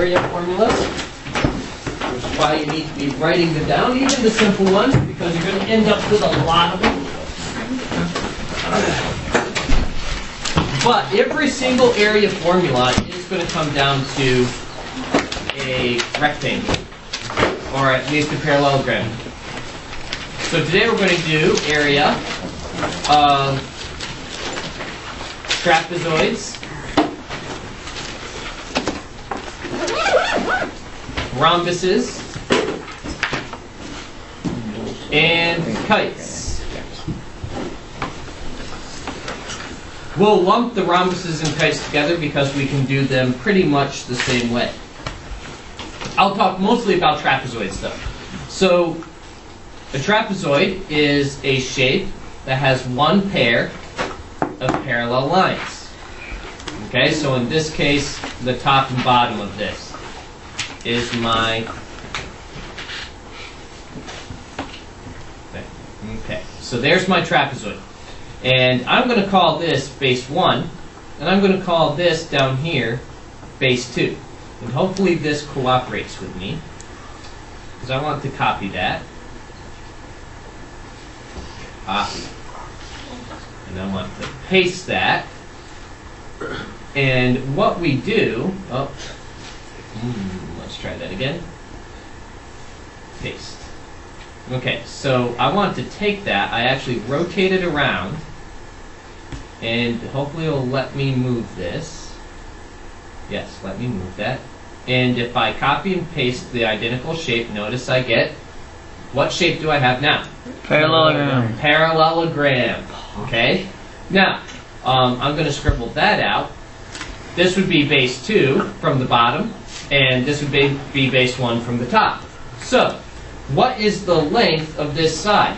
area formulas, which is why you need to be writing them down, even the simple ones, because you're going to end up with a lot of them. But every single area formula is going to come down to a rectangle, or at least a parallelogram. So today we're going to do area of trapezoids, rhombuses, and kites. We'll lump the rhombuses and kites together because we can do them pretty much the same way. I'll talk mostly about trapezoids though. So a trapezoid is a shape that has one pair of parallel lines. Okay, so in this case, the top and bottom of this is my thing. Okay, so there's my trapezoid. And I'm going to call this base 1, and I'm going to call this down here base 2. And hopefully this cooperates with me, because I want to copy that. Copy. And I want to paste that. And what we do, let's try that again. Paste. Okay, so I want to take that, I actually rotate it around, and hopefully it'll let me move this. Yes, let me move that. And if I copy and paste the identical shape, notice I get, what shape do I have now? Parallelogram. Parallelogram. Okay? Now, I'm going to scribble that out. This would be base 2 from the bottom, and this would be base 1 from the top. So, what is the length of this side?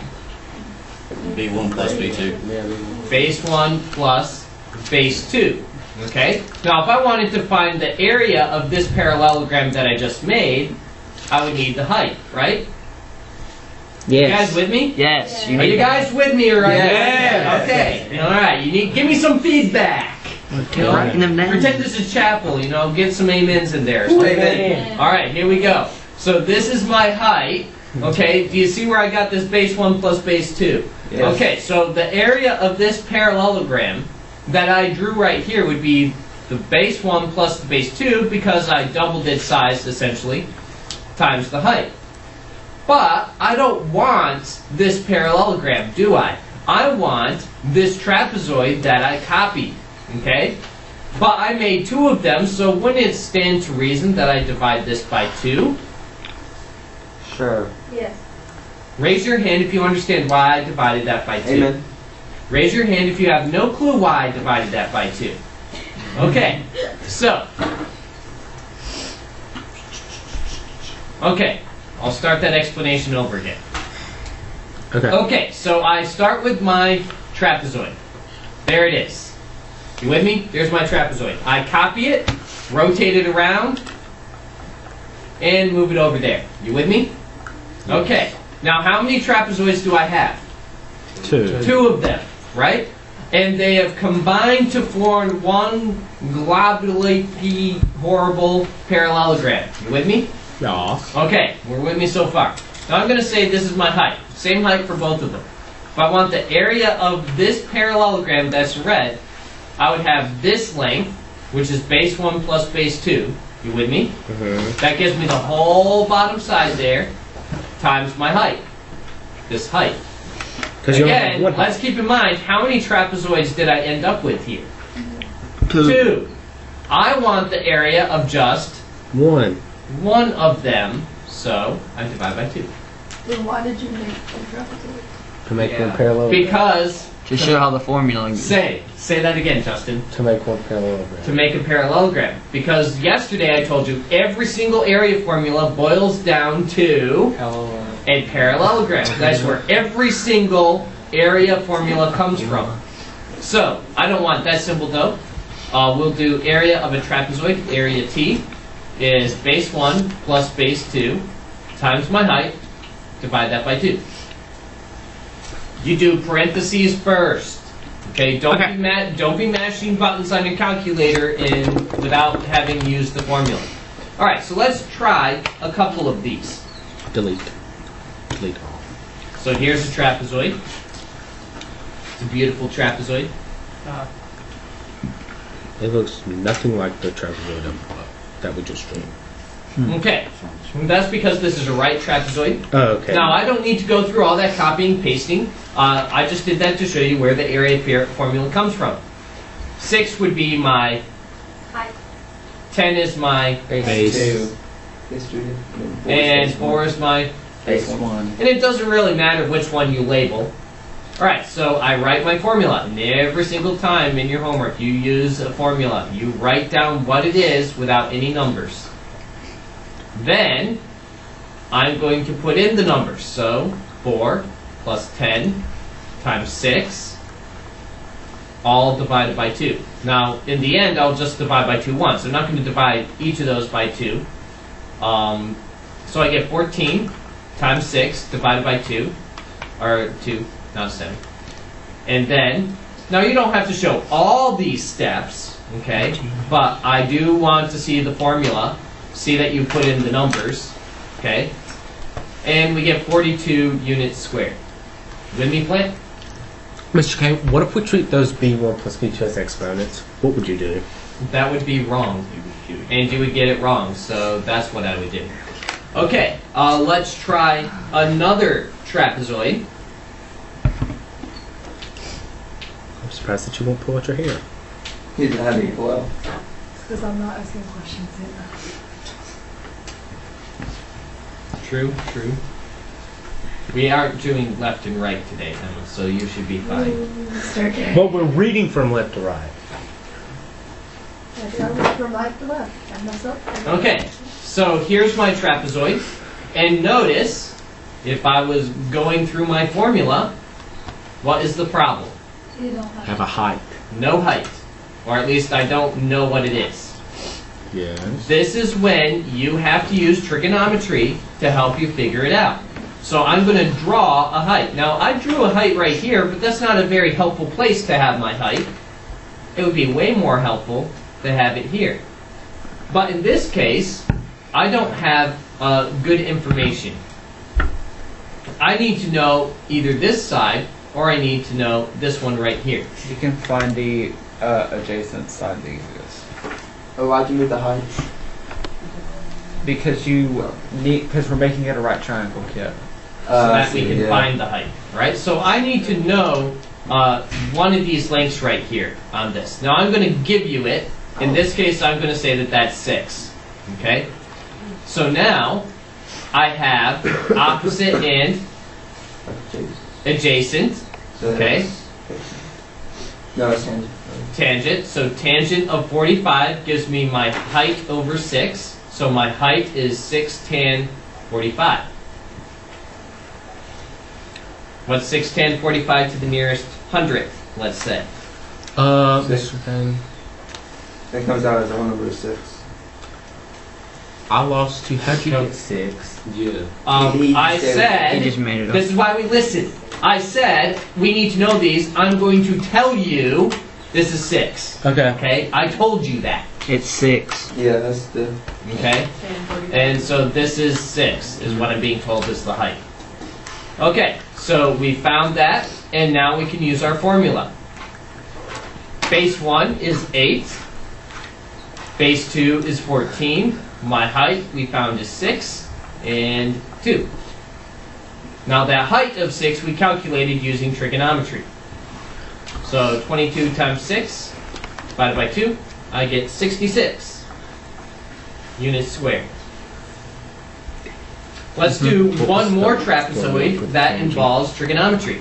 B1 plus B2. Base 1 plus base 2. Okay? Now, if I wanted to find the area of this parallelogram that I just made, I would need the height, right? Yes. You guys with me? Yes. Are you guys with me or right? Yeah. Okay. All right. You need give me some feedback. Writing them down. Pretend this is chapel. You know, get some amens in there. Amen. All right. Here we go. So this is my height. Okay. Do you see where I got this base 1 plus base 2? Yes. Okay. So the area of this parallelogram that I drew right here would be the base 1 plus the base 2 because I doubled its size essentially times the height. But I don't want this parallelogram, do I? I want this trapezoid that I copied, okay? But I made 2 of them, so wouldn't it stand to reason that I divide this by 2? Sure. Yes. Raise your hand if you understand why I divided that by 2. Amen. Raise your hand if you have no clue why I divided that by 2. Okay, so. Okay. I'll start that explanation over again. Okay. Okay, so I start with my trapezoid. There it is. You with me? There's my trapezoid. I copy it, rotate it around, and move it over there. You with me? Okay. Now, how many trapezoids do I have? 2. 2 of them, right? And they have combined to form one globulary horrible parallelogram. You with me? Yes. Okay, we're with me so far. Now I'm going to say this is my height. Same height for both of them. If I want the area of this parallelogram that's red, I would have this length, which is base 1 plus base 2. You with me? That gives me the whole bottom side there, times my height. This height. Again, let's keep in mind, how many trapezoids did I end up with here? 2. I want the area of just 1. one of them, so I divide by 2. Then why did you make a trapezoid? To make one parallel. Because To show how the formula say that again, Justin. To make one parallelogram. To make a parallelogram. Because yesterday I told you every single area formula boils down to a parallelogram. That's where every single area formula comes from. So I don't want that symbol though. We'll do area of a trapezoid. Area T is base 1 plus base 2 times my height. Divide that by 2. You do parentheses first. Okay, don't be mashing buttons on your calculator without having used the formula. All right, so let's try a couple of these. Delete. Delete all. So here's a trapezoid. It's a beautiful trapezoid. It looks nothing like the trapezoid that we just drew. Okay, that's because this is a right trapezoid. Oh, okay. Now, I don't need to go through all that copying, pasting. I just did that to show you where the area formula comes from. 6 would be my, Height. 10 is my, Base. and 4 is my, Base 1. and it doesn't really matter which one you label. Alright, so I write my formula, and every single time in your homework you use a formula. You write down what it is without any numbers. Then, I'm going to put in the numbers. So, 4 plus 10 times 6, all divided by 2. Now, in the end, I'll just divide by 2 once. I'm not going to divide each of those by 2. So I get 14 times 6 divided by 2, or 2, not 7. And then, now you don't have to show all these steps, okay? But I do want to see the formula, see that you put in the numbers, okay? And we get 42 units squared. With me, Flint? Mr. K, what if we treat those b1 plus b2 as exponents? What would you do? That would be wrong. And you would get it wrong, so that's what I would do. Okay, let's try another trapezoid. I'm surprised that you won't pull out your hair. He's a heavy blow. Because I'm not asking questions yet. True, true. We aren't doing left and right today, Emma, so you should be fine. Start getting. Well, we're reading from left to right. I go from right to left. I mess up. Okay, so here's my trapezoid. And notice, if I was going through my formula, what is the problem? You don't Have have. a height. No height. Or at least I don't know what it is. Yes. This is when you have to use trigonometry to help you figure it out. So I'm going to draw a height. Now, I drew a height right here, but that's not a very helpful place to have my height. It would be way more helpful to have it here. But in this case, I don't have good information. I need to know either this side, or I need to know this one right here. You can find the adjacent side the easiest. Oh, why'd you move the height? Because we're making it a right triangle, yeah. So that we can find the height, right? So I need to know one of these lengths right here on this. Now I'm going to give you it. In this case, I'm going to say that that's 6. Okay? So now I have opposite and adjacent. Okay? No, it's tangent. Tangent. So tangent of 45 gives me my height over 6. So my height is 6 tan 45. What's 6 tan 45 to the nearest hundredth, let's say? Mr. K, It comes out as a whole number of 6. I lost 2. How'd you No. get 6? Yeah. I He said, just made it up. this is why we listen. I said, we need to know these. I'm going to tell you this is 6. Okay. Okay? I told you that. It's 6. Yeah, that's the. Okay? And so this is 6, is what I'm being told is the height. Okay, so we found that, and now we can use our formula. Base 1 is 8. Base 2 is 14. My height we found is 6 and 2. Now that height of 6 we calculated using trigonometry. So 22 times 6 divided by 2, I get 66 units squared. Let's do one more trapezoid that involves trigonometry.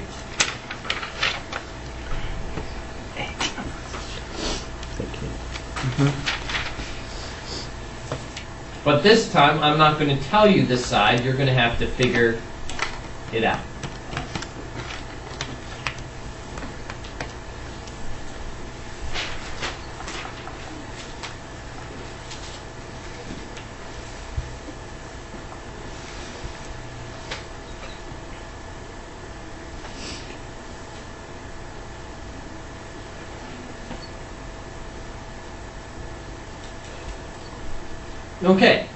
Thank you. But this time, I'm not going to tell you this side. You're going to have to figure it out. Okay.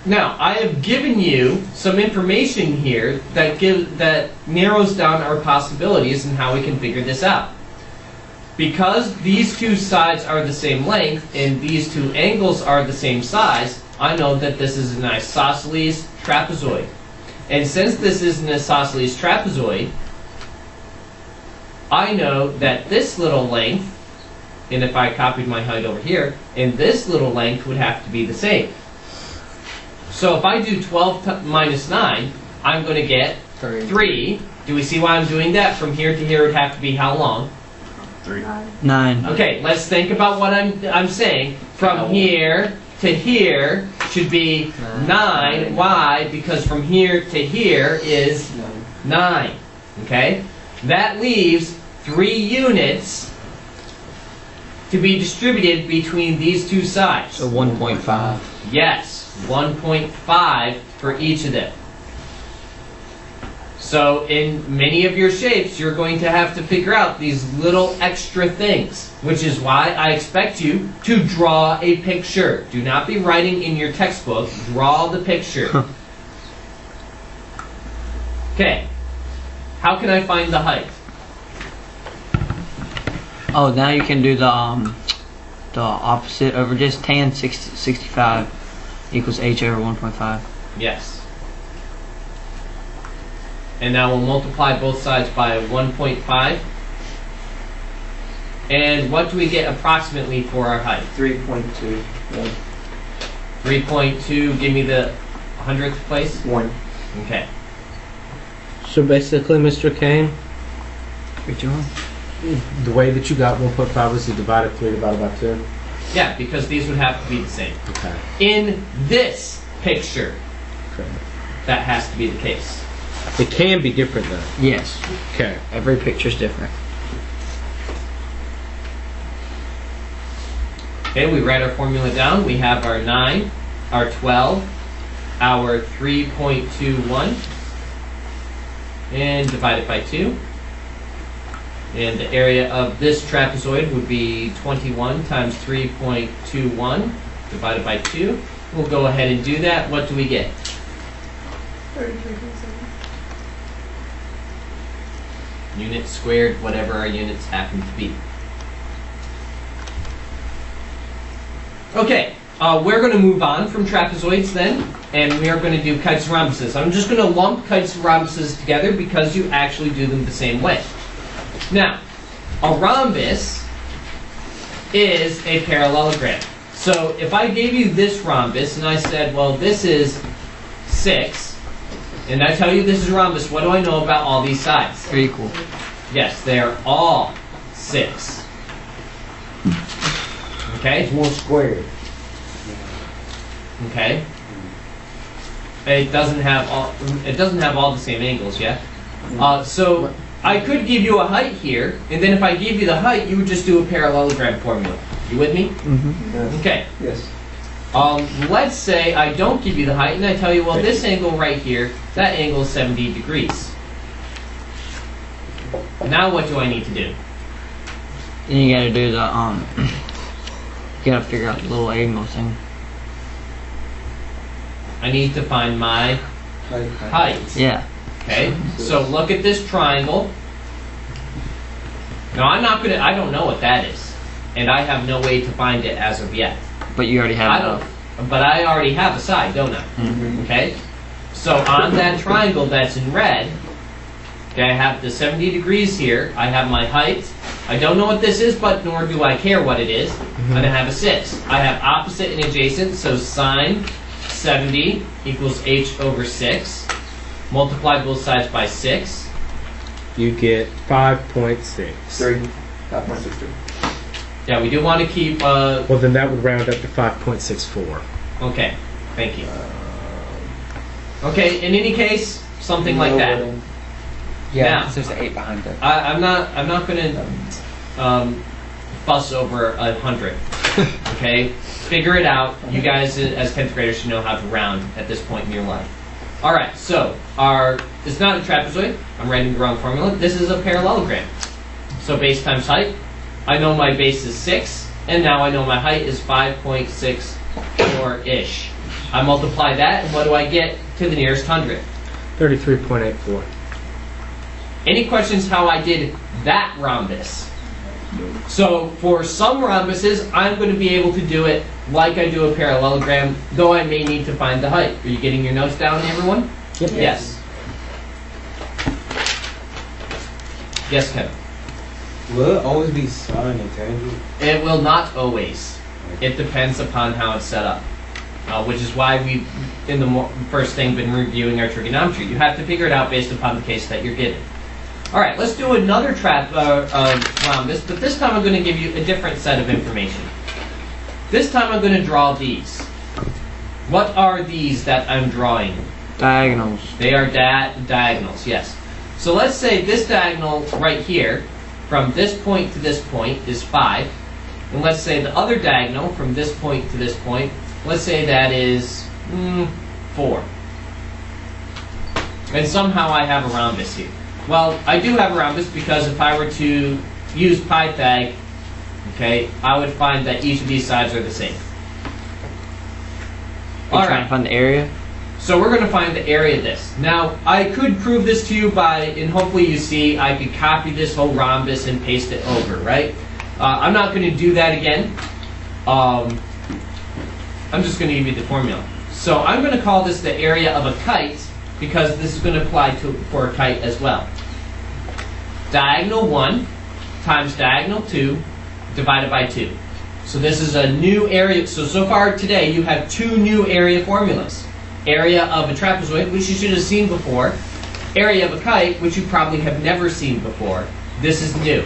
Now, I have given you some information here that narrows down our possibilities and how we can figure this out. Because these two sides are the same length and these two angles are the same size, I know that this is an isosceles trapezoid. And since this is an isosceles trapezoid, I know that this little length, and if I copied my height over here, and this little length would have to be the same. So if I do 12 minus 9, I'm going to get 3. Do we see why I'm doing that? From here to here would have to be how long? 9. Okay, let's think about what I'm saying. From here to here should be 9. Why? Because from here to here is 9. Okay? That leaves 3 units to be distributed between these two sides. So 1.5. Yes, 1.5 for each of them. So in many of your shapes, you're going to have to figure out these little extra things, which is why I expect you to draw a picture. Do not be writing in your textbook. Draw the picture. Okay. How can I find the height? Oh, now you can do the opposite over just tan 65 equals h over 1.5. Yes. And now we'll multiply both sides by 1.5. And what do we get approximately for our height? 3.2. 3.2, give me the 100th place. 1. Okay. So basically, Mr. Kane, Good job. the way that you got 1.5 was you divided 3 divided by 2. Yeah, because these would have to be the same. Okay. In this picture, Okay. that has to be the case. It can be different though. Yes. Okay. Every picture's different. Okay, we write our formula down. We have our 9, our 12, our 3.21, and divide it by 2. And the area of this trapezoid would be 21 times 3.21 divided by 2. We'll go ahead and do that. What do we get? 33.7. Units squared, whatever our units happen to be. Okay, we're going to move on from trapezoids then, and we are going to do kites and rhombuses. I'm just going to lump kites and rhombuses together because you actually do them the same way. Now, a rhombus is a parallelogram. So if I gave you this rhombus and I said, well, this is 6, and I tell you this is a rhombus, what do I know about all these sides? They're equal. Yes, they are all 6. Okay? More squared. Okay. It doesn't have all the same angles, yeah? So I could give you a height here, and then if I gave you the height, you would just do a parallelogram formula. You with me? Mm-hmm. Yes. Okay. Yes. Let's say I don't give you the height, and I tell you, well, this angle right here, that angle is 70 degrees. Now what do I need to do? Then you gotta do the you gotta figure out the little angle thing. I need to find my height. Yeah. Okay, so look at this triangle. Now I don't know what that is. And I have no way to find it as of yet. But you already have I don't, but I already have a side, don't I? Mm-hmm. Okay? So on that triangle that's in red, okay, I have the 70 degrees here. I have my height. I don't know what this is, but nor do I care what it is. And I have a 6. I have opposite and adjacent, so sine 70 equals h over 6. Multiply both sides by 6. You get 5.6. 3. 5.63. Yeah, we do want to keep, Well, then that would round up to 5.64. okay, thank you. Okay, in any case, something like that. Yeah, Now- because there's an 8 behind it. I'm not going to fuss over 100. Okay, figure it out. You guys, as 10th graders, should know how to round at this point in your life. All right, so it's not a trapezoid. I'm writing the wrong formula. This is a parallelogram. So base times height. I know my base is 6, and now I know my height is 5.64. 4-ish. I multiply that, and what do I get to the nearest hundredth? 33.84. Any questions how I did that rhombus? So for some rhombuses, I'm going to be able to do it like I do a parallelogram, though I may need to find the height. Are you getting your notes down, everyone? Yep. Yes. Yes, Kevin. Will it always be sine and tangent? It will not always. It depends upon how it's set up, which is why we've, in the first thing, been reviewing our trigonometry. You have to figure it out based upon the case that you're given. All right, let's do another rhombus, but this time I'm going to give you a different set of information. This time I'm going to draw these. What are these that I'm drawing? Diagonals. They are diagonals, yes. So let's say this diagonal right here, from this point to this point, is 5. And let's say the other diagonal from this point to this point, let's say that is 4. And somehow I have a rhombus here. Well, I do have a rhombus because if I were to use Pythag, okay, I would find that each of these sides are the same. You're trying to find the area? So we're going to find the area of this. Now, I could prove this to you by, and hopefully you see, I could copy this whole rhombus and paste it over, right? I'm not going to do that again. I'm just going to give you the formula. So I'm going to call this the area of a kite because this is going to apply for a kite as well. Diagonal 1 times diagonal 2 divided by 2. So this is a new area. So far today you have 2 new area formulas. Area of a trapezoid, which you should have seen before. Area of a kite, which you probably have never seen before. This is new.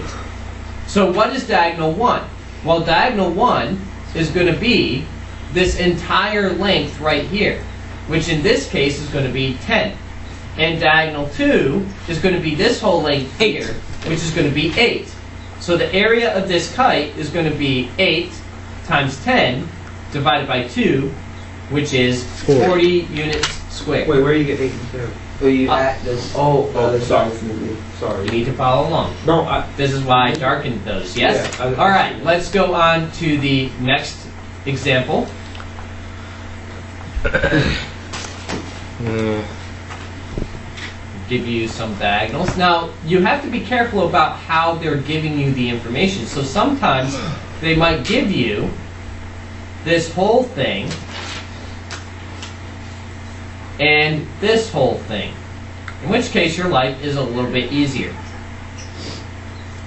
So what is diagonal 1? Well, diagonal 1 is going to be this entire length right here, which in this case is going to be 10. And diagonal 2 is going to be this whole length here, which is going to be 8. So the area of this kite is going to be 8 times 10 divided by 2, which is 40 units squared. Wait, where do you get 8 and 10? Oh, you add this. Oh, sorry. You Sorry. need to follow along. No, This is why I darkened those, yes? Yeah, All right, let's go on to the next example. Give you some diagonals. Now, you have to be careful about how they're giving you the information. So sometimes they might give you this whole thing and this whole thing, in which case your life is a little bit easier.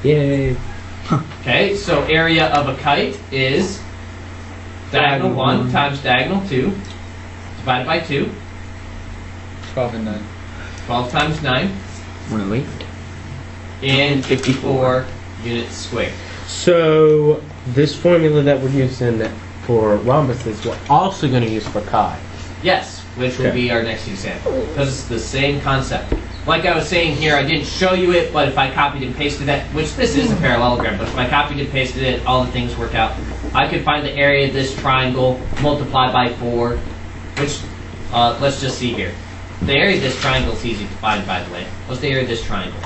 Yay. Okay, so area of a kite is diagonal 1 times diagonal 2 divided by 2. 12 and 9. 12 times 9 108. and 54 units squared. So this formula that we're using for rhombuses, we're also going to use for chi. Yes, which will Okay. be our next example, because it's the same concept. Like I was saying here, I didn't show you it, but if I copied and pasted that, which this is a parallelogram, but if I copied and pasted it, all the things work out. I could find the area of this triangle, multiply by 4, which, let's just see here. The area of this triangle is easy to find, by the way. What's the area of this triangle?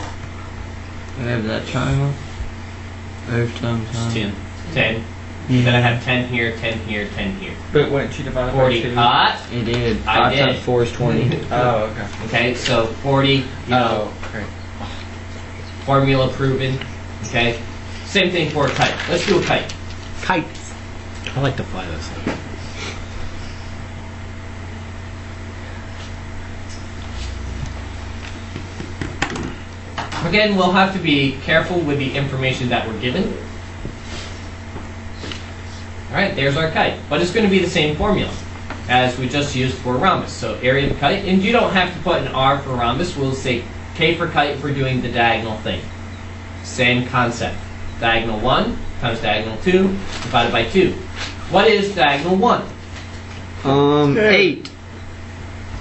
We have that triangle. Over times It's 9. 10. Then I have 10 here, 10 here, 10 here. But wouldn't you divide it by 40. 2? It did. I 5 did. times 4 is 20. Oh, okay. Okay, so 40, you know, Oh, okay. formula proven. Okay, same thing for a kite. Let's do a kite. Kites. I like to fly those things. Again, we'll have to be careful with the information that we're given. Alright, there's our kite. But it's going to be the same formula as we just used for a rhombus. So area of kite, and you don't have to put an R for rhombus. We'll say K for kite for doing the diagonal thing. Same concept. Diagonal 1 times diagonal 2 divided by 2. What is diagonal 1? 8.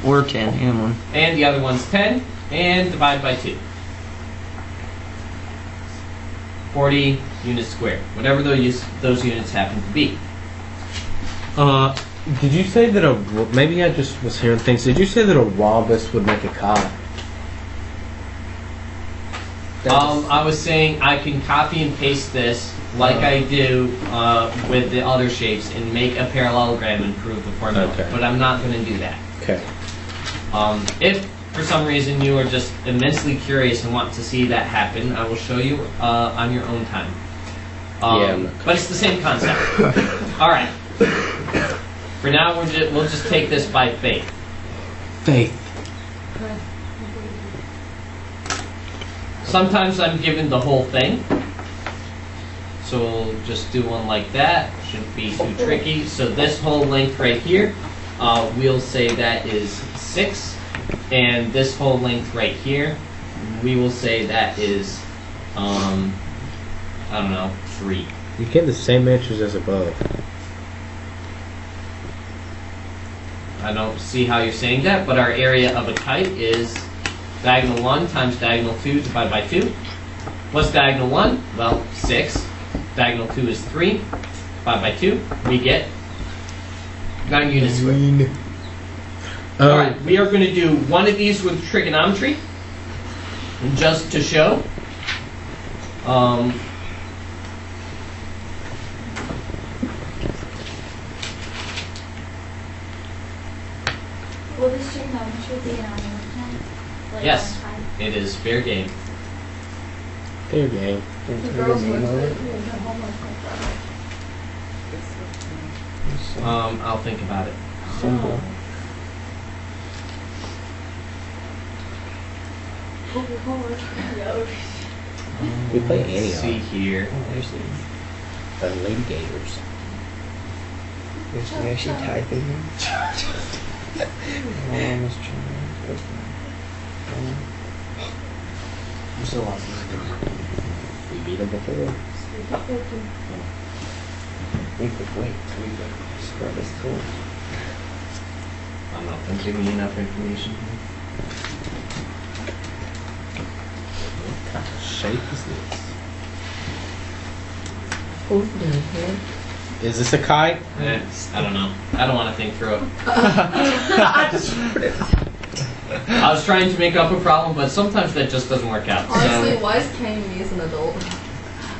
Or 10, and 1. And the other one's 10, and divided by 2. 40 units squared, whatever those units happen to be. Did you say that maybe I just was hearing things. Did you say that a rhombus would make a chi? I was saying I can copy and paste this like I do with the other shapes and make a parallelogram and prove the formula. Okay. But I'm not going to do that. Okay. If for some reason you are just immensely curious and want to see that happen, I will show you on your own time. But it's the same concept. All right. For now, we'll just take this by faith. Faith. Sometimes I'm given the whole thing. So we'll just do one like that. Shouldn't be too tricky. So this whole length right here, we'll say that is 6. And this whole length right here, we will say that is, I don't know, 3. You get the same answers as above. I don't see how you're saying that, but our area of a kite is diagonal 1 times diagonal 2 divided by 2. What's diagonal 1? Well, 6. Diagonal 2 is 3. Divided by 2, we get 9 units squared. Alright, we are going to do one of these with trigonometry, just to show. Will this trigonometry be on time? Like Yes, on time? it is fair game. Fair game. The girls went to the homework like that. I'll think about it. We play Let's see Antioch. here. The Lady Gators. Is she actually typing here? We beat them before. We could wait. Scrub is cool. I'm not giving you enough information. What kind of shape is this? Is this a kite? I don't know. I don't want to think through it. I was trying to make up a problem, but sometimes that just doesn't work out. Honestly, So why is paying me as an adult?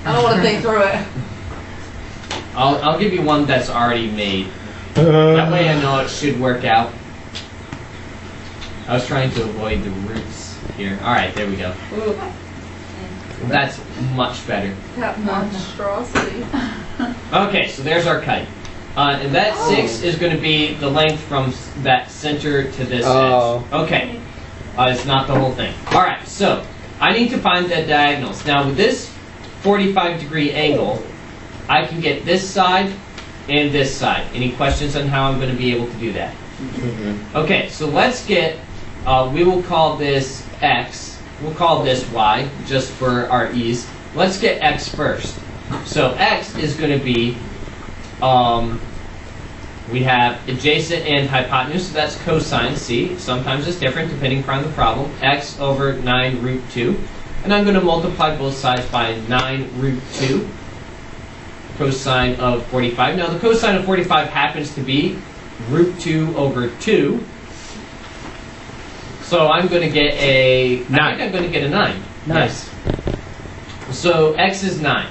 I don't want to think through it. I'll give you one that's already made. That way I know it should work out. I was trying to avoid the roots here. Alright, there we go. Ooh, That's much better. that monstrosity. Okay, so there's our kite. And that 6 is going to be the length from that center to this Oh. edge. Okay. It's not the whole thing. Alright, so I need to find the diagonals. Now with this 45-degree angle, I can get this side and this side. Any questions on how I'm going to be able to do that? Okay, so let's get, we will call this X. We'll call this Y, just for our ease. Let's get X first. So X is going to be, we have adjacent and hypotenuse, so that's cosine. See, sometimes it's different depending upon the problem. X over 9 root 2. And I'm going to multiply both sides by 9 root 2. Cosine of 45. Now the cosine of 45 happens to be root 2 over 2. So I'm going to get a 9. I think I'm going to get a 9. Nice. Yes. So X is 9.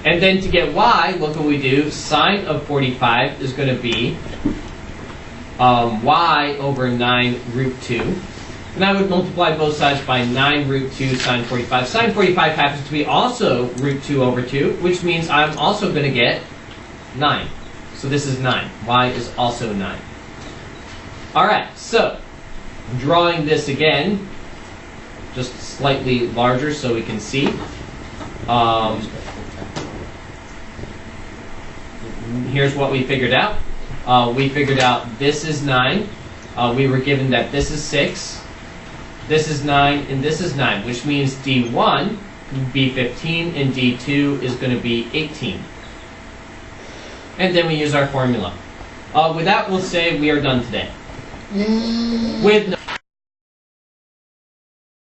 And then to get Y, look what we do. Sine of 45 is going to be Y over 9 root 2. And I would multiply both sides by 9 root 2 sine 45. Sine 45 happens to be also root 2 over 2, which means I'm also going to get 9. So this is 9. Y is also 9. Alright, so drawing this again, just slightly larger so we can see. Here's what we figured out. We figured out this is 9. We were given that this is 6. This is 9, and this is 9, which means D1 would be 15, and D2 is going to be 18. And then we use our formula. With that, we'll say we are done today. With no